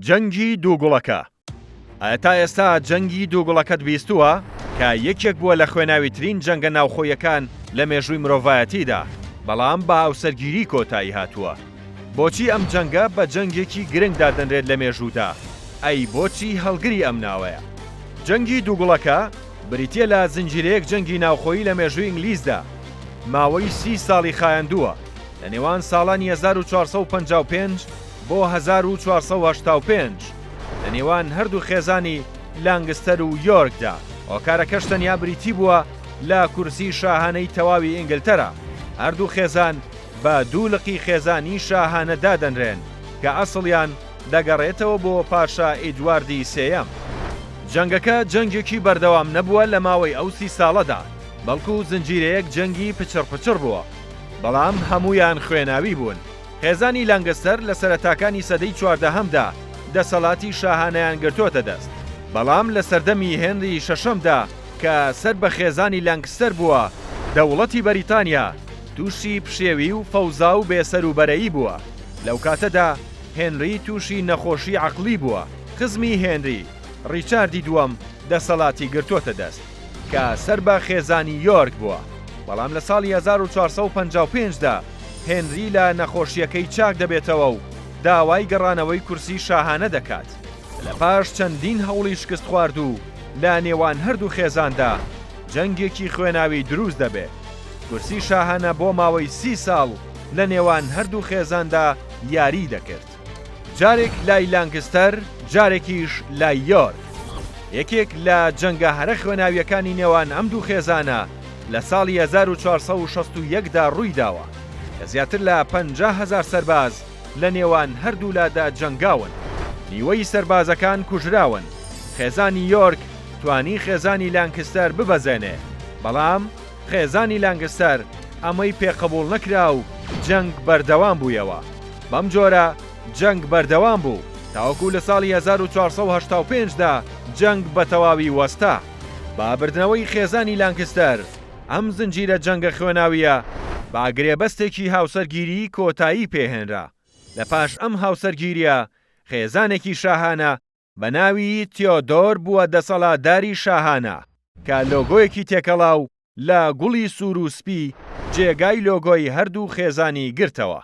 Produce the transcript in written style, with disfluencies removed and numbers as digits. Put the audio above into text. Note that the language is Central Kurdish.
جەنگی دووگوڵەکە. تا ئێستا جەنگی دووگوڵەکەت بیستووە کە یەکێک بووە لە خوێناویترین جەنگە ناوخۆیەکان لە مێژووی مرۆڤایەتیدا، بەڵام بە هاوسەرگیری کۆتایی هاتووە. بۆچی ئەم جەنگە بە جەنگێکی گرنگدا دەنرێت لە مێژوودا؟ ئەی بۆچی هەڵگری ئەم ناوەیە؟ جەنگی دووگوڵەکە بریتیە لە زنجیرەیەک جەنگی ناوخۆیی لە مێژووی ئینگلیزدا. ماوەی 30 ساڵی خایاندووە لە نێوان ساڵانی 1455 بۆ 1485 لە نێوان هەردوو خێزانی لانگستەر و یۆرکدا. هۆکارەکەش تەنیا بریتی بووە لە کورسی شاهانەی تەواوی ئینگلتەرا. هەردوو خێزان بە دوولقی خێزانی شاهانە دادەنرێن کە ئەسڵیان دەگەڕێتەوە بۆ پاشا ئیدواردی سێیەم. جەنگەکە جەنگێکی بەردەوام نەبووە لە ماوەی ئەو 30 ساڵەدا، بەڵکو زنجیرەیەک جەنگی پچڕ بووە، بەڵام هەمویان خوێناوی بوون. خێزانی لانگستەر لە سەرەتاکانی سەدەی 14هەمدا دەسەڵاتی شاهانەیان گرتوۆتە دەست، بەڵام لە سەردەمی هێنری شەشەمدا کە سەر بە خێزانی لانگستەر بووە، دەوڵەتی بەریتانیا تووشی پشێوی و فەوزا و بێسەر و بەرەیی بووە. لەو کاتەدا هێنری تووشی نەخۆشی عەقڵی بووە. خزمی هێنری ڕیچاردی دووەم دەسەڵاتی گرتوۆتە دەست کە سەر بە خێزانی یۆرک بووە، بەڵام لە ساڵی 1455دا هێنری لە نەخۆشیەکەی چاک دەبێتەوە و داوای گەڕانەوەی کورسی شاهانە دەکات. لە پاش چەندین هەوڵی شکست خوارد و لە نێوان هەردوو خێزاندا جەنگێکی خوێناوی دروست دەبێت. کورسی شاهانە بۆ ماوەی 30 ساڵ لە نێوان هەردوو خێزاندا یاری دەکرد، جارێک لای لانگستەر، جارێکیش لای یۆرک. یەکێک لە جەنگە هەرە خوێناویەکانی نێوان ئەم دوو خێزانە لە ساڵی 1461دا ڕووی داوە کە زیاتر لە 50,000 سەرباز لە نێوان هەردوولادا جەنگاون. نیوەی سەربازەکان کوژراون. خێزانی یۆرک توانی خێزانی لانگستەر ببەزێنێ، بەڵام خێزانی لانگستەر ئەمەی پێقبوڵ نەکرا و جەنگ بەردەوام بوویەوە. بەم جۆرە جەنگ بەردەوام بوو تاوەکو لە ساڵی 1485دا جەنگ بە تەواوی وەستا. بابردنەوەی خێزانی لانگستەر ئەم زنجیرە جەنگە خوێناویە با گرێبەستێکی هاوسەرگیری کۆتایی پێهێنرا. لە پاش ئەم هاوسەرگیریە خێزانێکی شاهانە بە ناوی تیۆدۆر بووە دەسەڵاتداری شاهانە کە لۆگۆیەکی تێکەڵاو لە گوڵی سوور و سپی جێگای لۆگۆی هەردوو خێزانی گرتەوە.